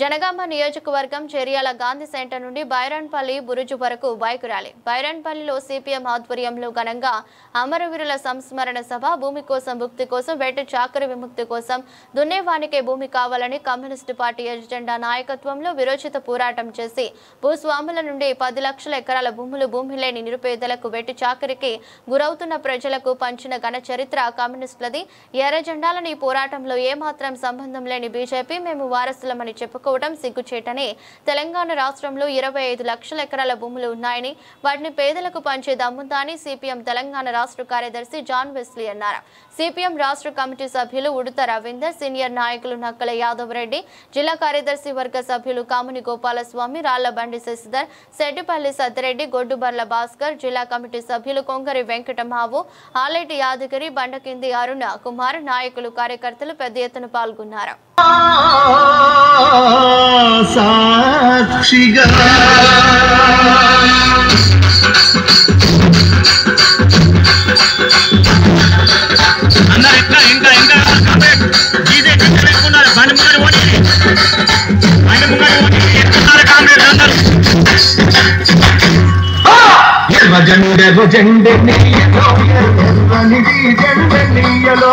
జనగామ నియోజకవర్గం చెరియాల గాంధీ సెంటర్ నుండి బైరాన్పల్లి బురుజు వరకు బైక్ ర్యాలీ. బైరాన్పల్లిలో సిపిఎం ఆధ్వర్యంలో ఘనంగా అమరవీరుల సంస్మరణ సభ. భూమి కోసం ముక్తి కోసం, వెట్టి చాకరీ విముక్తి కోసం దున్నేవానికే భూమి కావాలని కమ్యూనిస్టు పార్టీ ఎజెండా నాయకత్వంలో విరోచిత పోరాటం చేసి భూస్వాముల నుండి 10 లక్షల ఎకరాల భూమి లేని నిరుపేదలకు, వెట్టి చాకరీకి గురవుతున్న ప్రజలకు పంచిన ఘన చరిత్ర కమ్యూనిస్టులది. ఎర్ర జెండాలని ఈ పోరాటంలో ఏమాత్రం సంబంధం లేని బీజేపీ మేము వారసులమని చెప్పుకోవడం సిగ్గుచేటని. తెలంగాణ రాష్ట్రంలో 25 లక్షల ఎకరాల భూములు ఉన్నాయని, వాటిని పేదలకు పంచే దమ్ముందా అని సిపిఎం తెలంగాణ రాష్ట్ర కార్యదర్శి జాన్ వెస్లీ అన్నారు. సిపిఎం రాష్ట్ర కమిటీ సభ్యులు ఉడుత రవీందర్, సీనియర్ నాయకులు నక్కల యాదవ్ రెడ్డి, జిల్లా కార్యదర్శి వర్గ సభ్యులు కాముని గోపాలస్వామి, రాళ్లబండి శశిధర్, సెడ్డిపల్లి సత్తిరెడ్డి, గొడ్డుబర్ల భాస్కర్, జిల్లా కమిటీ సభ్యులు కొంగరి వెంకటమావు, ఆలేటి యాదగిరి, బండకింది అరుణ కుమార్, నాయకులు, కార్యకర్తలు పెద్ద ఎత్తున పాల్గొన్నారు. సాక్షిగా అందరు ఇంకా డీజే పెట్టుకున్నారు. బండి ముంగడి ఓడి ఎక్కుతున్నారు కాంగ్రెస్ అందరూ. జెండె జెండె నీయలో జెండె నీయలో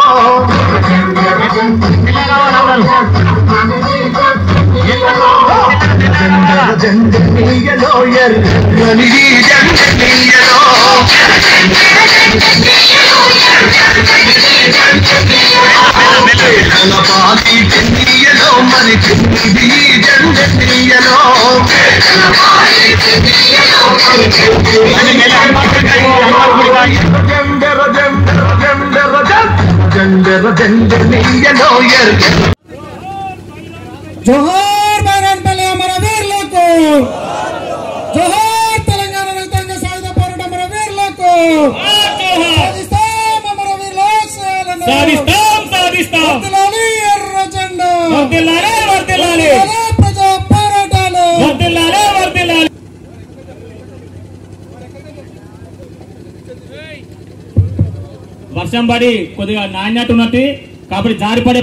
జెండె నీయలో ఎర్రని జెండె నీయలో పాతి నీయలో మరి చిన్నిది జెండె నీయలో జోహార్ బైరాన్పల్లి అమరవీరులకు, జోహార్ తెలంగాణ రైతాంగ సాయుధ పోరాట అమరవీరులకు, సాధిస్తాం అమరవీరుల ఆశయాలను, వర్ధిల్లాలి ఎర్ర జెండా, వర్ధిల్లాలి ప్రజా పోరాటాలు. వర్షం పడి కొద్దిగా నాణ్యత ఉన్నట్టు కాబట్టి జారిపడే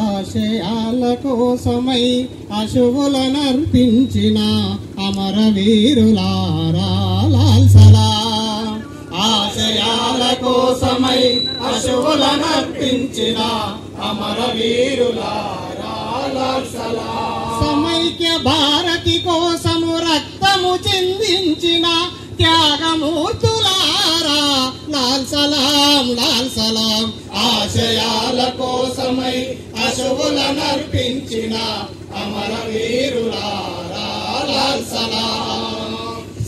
ఆశయాల కోసమై అశువులనర్పించిన అమరవీరులారా లాల్ సలాం. ఆశయాల కోసమై అశువులనర్పించిన అమరవీరులారా లాల్ సలాం. సమైక్య భారతి కోసము రక్తము చిందించిన త్యాగమూర్తులారా లాల్ సలాం, లాల్ సలాం. ఆశయాల కోసమై అశువులనర్పించిన అమరవీరులారా లాల్ సలాం.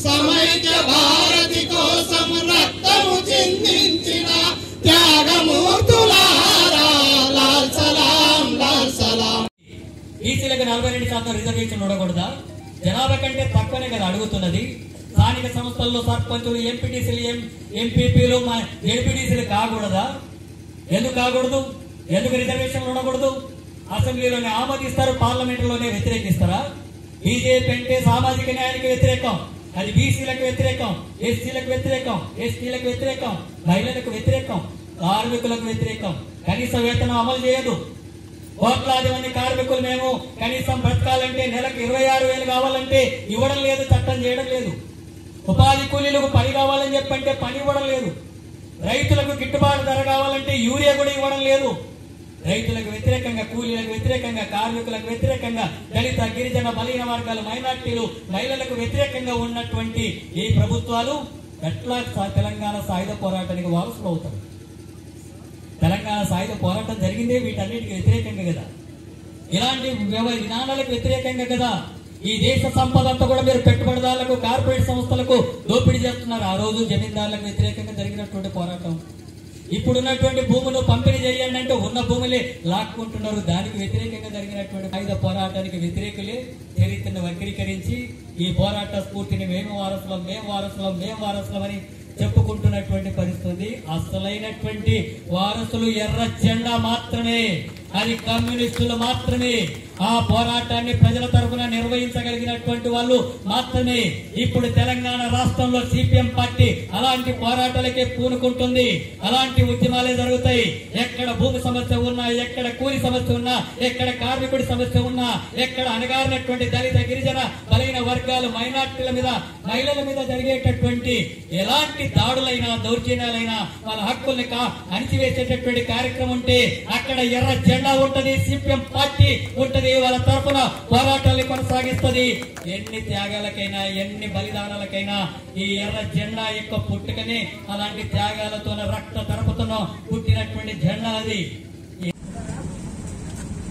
సమైక్య భారతి కోసం రక్తము చిందించిన త్యాగమూర్తులారా లాల్ సలాం, లాల్ సలాం. బీసీలకు 42% రిజర్వేషన్ ఉండకూడదా? జనాభా కంటే తక్కువనే కదా అడుగుతున్నది. స్థానిక సంస్థల్లో సర్పంచులు, ఎంపీటీసీలు, ఎంపీపీలు, ఎంపీటీసీలు కాకూడదా? ఎందుకు కాకూడదు? ఎందుకు రిజర్వేషన్లు ఉండకూడదు? అసెంబ్లీలోనే ఆమోదిస్తారు, పార్లమెంటులోనే వ్యతిరేకిస్తారా? బీజేపీ అంటే సామాజిక న్యాయానికి వ్యతిరేకం, అది బీసీలకు వ్యతిరేకం, ఎస్సీలకు వ్యతిరేకం, ఎస్టీలకు వ్యతిరేకం, మహిళలకు వ్యతిరేకం, కార్మికులకు వ్యతిరేకం. కనీస వేతనం అమలు చేయదు. కోట్లాది మంది కార్మికులు మేము కనీసం బ్రతకాలంటే నెలకు 26,000 కావాలంటే ఇవ్వడం లేదు, చట్టం చేయడం లేదు. ఉపాధి కూలీలకు పని కావాలని చెప్పంటే పని ఇవ్వడం లేదు. రైతులకు గిట్టుబాటు ధర కావాలంటే యూరియా కూడా ఇవ్వడం లేదు. రైతులకు వ్యతిరేకంగా, కూలీలకు వ్యతిరేకంగా, కార్మికులకు వ్యతిరేకంగా, దళిత, గిరిజన, బలహీన వర్గాల, మైనార్టీలు, మహిళలకు వ్యతిరేకంగా ఉన్నటువంటి ఈ ప్రభుత్వాలు ఎట్లా తెలంగాణ సాయుధ పోరాటానికి వారసులు అవుతారు? తెలంగాణ సాయుధ పోరాటం జరిగిందే వీటన్నిటికి వ్యతిరేకంగా కదా, ఇలాంటి విధానాలకు వ్యతిరేకంగా కదా. ఈ దేశ సంపద అంతా కూడా మీరు పెట్టుబడిదారులకు, కార్పొరేట్ సంస్థలకు దోపిడీ చేస్తున్నారు. ఆ రోజు జమీందారులకు వ్యతిరేకంగా జరిగినటువంటి పోరాటం. ఇప్పుడున్నటువంటి భూములు పంపిణీ చేయండి అంటే ఉన్న భూములే లాక్కుంటున్నారు. దానికి వ్యతిరేకంగా జరిగినటువంటి సాయుధ పోరాటానికి వ్యతిరేకులే చరిత్రను వక్రీకరించి ఈ పోరాట స్ఫూర్తిని మేము వారసులం అని చెప్పుకుంటున్నటువంటి పరిస్థితి. అసలైనటువంటి వారసులు ఎర్ర జెండా మాత్రమే, అది కమ్యూనిస్టులు మాత్రమే. ఆ పోరాటాన్ని ప్రజల తరఫున నిర్వహించగలిగినటువంటి వాళ్ళు మాత్రమే ఇప్పుడు తెలంగాణ రాష్ట్రంలో సిపిఎం పార్టీ అలాంటి పోరాటాలకే పూనుకుంటుంది. అలాంటి ఉద్యమాలే జరుగుతాయి. ఎక్కడ భూమి సమస్య ఉన్నా, ఎక్కడ కూలి సమస్య ఉన్నా, ఎక్కడ కార్మికుడి సమస్య ఉన్నా, ఎక్కడ అణగారినటువంటి దళిత గిరిజన బలైన వర్గాలు మైనార్టీల మీద మహిళల మీద జరిగేటటువంటి ఎలాంటి దాడులైనా దౌర్జన్యాలైనా వాళ్ళ హక్కుల్ని అణిచివేసేటటువంటి కార్యక్రమం ఉంటే అక్కడ ఎర్ర జెండా ఉంటది, సిపిఎం పార్టీ ఉంటది, వాళ్ళ తరఫున పోరాటాన్ని కొనసాగిస్తుంది. ఎన్ని త్యాగాలకైనా ఎన్ని బలిదానాలకైనా ఈ ఎర్ర జెండా యొక్క పుట్టుకనే అలాంటి త్యాగాలతో రక్త తరపుతో పుట్టినటువంటి జెండా అది.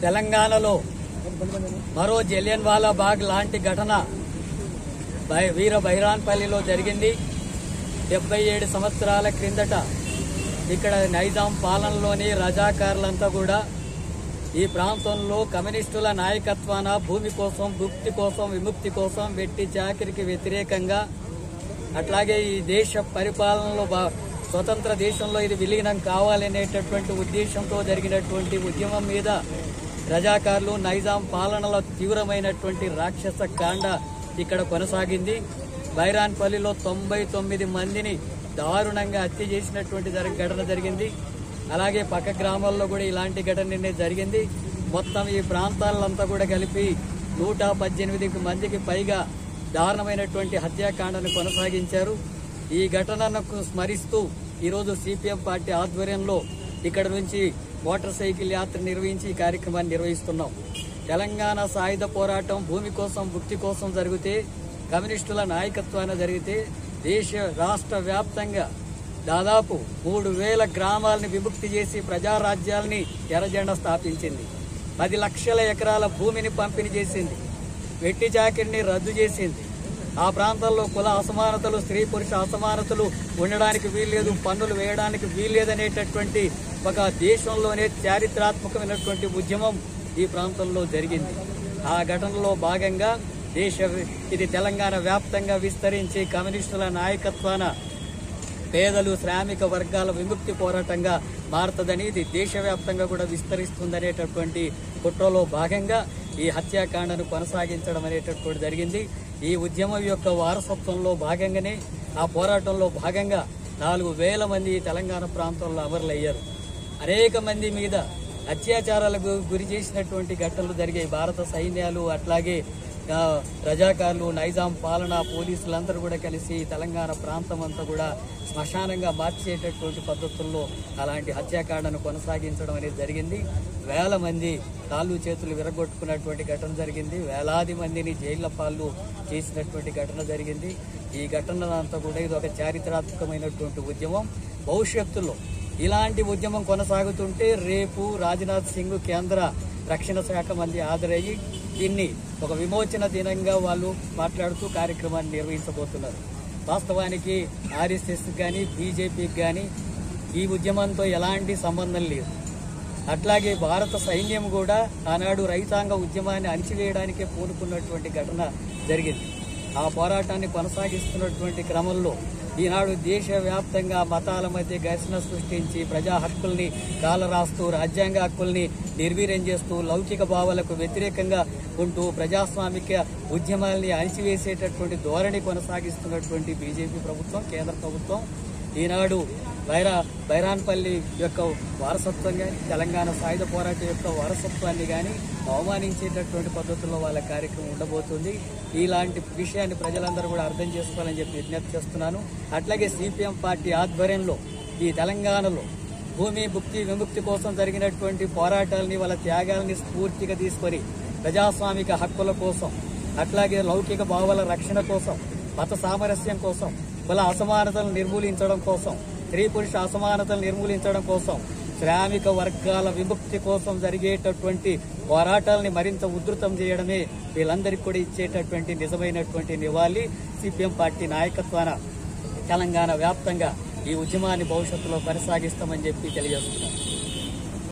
తెలంగాణలో మరో జలియన్ వాలా బాగ్ లాంటి ఘటన వీర బైరాన్పల్లిలో జరిగింది. 77 సంవత్సరాల క్రిందట ఇక్కడ నైజాం పాలనలోని రజాకారులంతా కూడా ఈ ప్రాంతంలో కమ్యూనిస్టుల నాయకత్వాన భూమి కోసం, భుక్తి కోసం, విముక్తి కోసం, వెట్టి చాకిరికి వ్యతిరేకంగా, అట్లాగే ఈ దేశ పరిపాలనలో స్వతంత్ర దేశంలో ఇది విలీనం కావాలనేటటువంటి ఉద్దేశంతో జరిగినటువంటి ఉద్యమం మీద రజాకారులు నైజాం పాలనలో తీవ్రమైనటువంటి రాక్షస కాండ ఇక్కడ కొనసాగింది. బైరాన్పల్లిలో 99 మందిని దారుణంగా హత్య చేసినటువంటి ఘటన జరిగింది. అలాగే పక్క గ్రామాల్లో కూడా ఇలాంటి ఘటన జరిగింది. మొత్తం ఈ ప్రాంతాలంతా కూడా కలిపి 118 మందికి పైగా దారుణమైనటువంటి హత్యాకాండను కొనసాగించారు. ఈ ఘటనకు స్మరిస్తూ ఈరోజు సిపిఎం పార్టీ ఆధ్వర్యంలో ఇక్కడ నుంచి మోటార్ సైకిల్ యాత్ర నిర్వహించి ఈ కార్యక్రమాన్ని నిర్వహిస్తున్నాం. తెలంగాణ సాయుధ పోరాటం భూమి కోసం, భుక్తి కోసం జరిగితే, కమ్యూనిస్టుల నాయకత్వాన జరిగితే దేశ రాష్ట్ర వ్యాప్తంగా దాదాపు 3000 గ్రామాలని విముక్తి చేసి ప్రజారాజ్యాల్ని ఎర్రజెండా స్థాపించింది. 10 లక్షల ఎకరాల భూమిని పంపిణీ చేసింది. వెట్టి చాకిరిని రద్దు చేసింది. ఆ ప్రాంతాల్లో కుల అసమానతలు, స్త్రీ పురుష అసమానతలు ఉండడానికి వీల్లేదు, పన్నులు వేయడానికి వీల్లేదనేటటువంటి ఒక దేశంలోనే చారిత్రాత్మకమైనటువంటి ఉద్యమం ఈ ప్రాంతంలో జరిగింది. ఆ ఘటనలో భాగంగా ఇది తెలంగాణ వ్యాప్తంగా విస్తరించి కమ్యూనిస్టుల నాయకత్వాన పేదలు, శ్రామిక వర్గాల విముక్తి పోరాటంగా మారుతుందని, ఇది దేశవ్యాప్తంగా కూడా విస్తరిస్తుందనేటటువంటి కుట్రలో భాగంగా ఈ హత్యాకాండను కొనసాగించడం అనేటటువంటి జరిగింది. ఈ ఉద్యమం యొక్క వారసత్వంలో భాగంగానే, ఆ పోరాటంలో భాగంగా 4000 మంది తెలంగాణ ప్రాంతంలో అమరులయ్యారు. అనేక మంది మీద అత్యాచారాలకు గురి చేసినటువంటి ఘటనలు జరిగాయి. భారత సైన్యాలు, అట్లాగే రజాకారులు, నైజాం పాలన, పోలీసులందరూ కూడా కలిసి తెలంగాణ ప్రాంతం అంతా కూడా శ్మశానంగా మార్చేటటువంటి పద్ధతుల్లో అలాంటి హత్యాకాండను కొనసాగించడం అనేది జరిగింది. 1000 మంది కాళ్ళు చేతులు విరగొట్టుకున్నటువంటి ఘటన జరిగింది. వేలాది మందిని జైళ్ల పాలు చేసినటువంటి ఘటన జరిగింది. ఈ ఘటన అంతా కూడా ఇది ఒక చారిత్రాత్మకమైనటువంటి ఉద్యమం. భవిష్యత్తులో ఇలాంటి ఉద్యమం కొనసాగుతుంటే రేపు రాజ్నాథ్ సింగ్ కేంద్ర రక్షణ శాఖ మంది హాజరయ్యి దీన్ని ఒక విమోచన దినంగా వాళ్ళు మాట్లాడుతూ కార్యక్రమాన్ని నిర్వహించబోతున్నారు. వాస్తవానికి ఆర్ఎస్ఎస్ కానీ, బీజేపీకి కానీ ఈ ఉద్యమంతో ఎలాంటి సంబంధం లేదు. అట్లాగే భారత సైన్యం కూడా ఆనాడు రైతాంగ ఉద్యమాన్ని అణిచివేయడానికే పూనుకున్నటువంటి ఘటన జరిగింది. ఆ పోరాటాన్ని కొనసాగిస్తున్నటువంటి క్రమంలో ఈనాడు దేశవ్యాప్తంగా మతాల మధ్య ఘర్షణ సృష్టించి ప్రజా హక్కుల్ని కాలరాస్తూ, రాజ్యాంగ హక్కుల్ని నిర్వీర్యం చేస్తూ, లౌకిక భావాలకు వ్యతిరేకంగా ఉంటూ ప్రజాస్వామిక ఉద్యమాల్ని అణిచివేసేటటువంటి ధోరణి కొనసాగిస్తున్నటువంటి బీజేపీ ప్రభుత్వం, కేంద్ర ప్రభుత్వం ఈనాడు బైరాన్పల్లి యొక్క వారసత్వం కానీ, తెలంగాణ సాయుధ పోరాటం యొక్క వారసత్వాన్ని కానీ అవమానించేటటువంటి పద్ధతుల్లో వాళ్ళ కార్యక్రమం ఉండబోతుంది. ఇలాంటి విషయాన్ని ప్రజలందరూ కూడా అర్థం చేసుకోవాలని చెప్పి విజ్ఞప్తి చేస్తున్నాను. అట్లాగే సిపిఎం పార్టీ ఆధ్వర్యంలో ఈ తెలంగాణలో భూమి, భుక్తి, విముక్తి కోసం జరిగినటువంటి పోరాటాలని, వాళ్ళ త్యాగాలని స్ఫూర్తిగా తీసుకొని ప్రజాస్వామిక హక్కుల కోసం, అట్లాగే లౌకిక భావాల రక్షణ కోసం, మత సామరస్యం కోసం, కుల అసమానతలను నిర్మూలించడం కోసం, స్త్రీ పురుష అసమానతలు నిర్మూలించడం కోసం, శ్రామిక వర్గాల విముక్తి కోసం జరిగేటటువంటి పోరాటాలని మరింత ఉధృతం చేయడమే వీళ్ళందరికీ కూడా ఇచ్చేటటువంటి నిజమైనటువంటి నివాళి. సిపిఎం పార్టీ నాయకత్వాన తెలంగాణ వ్యాప్తంగా ఈ ఉద్యమాన్ని భవిష్యత్తులో కొనసాగిస్తామని చెప్పి తెలియజేస్తున్నాం.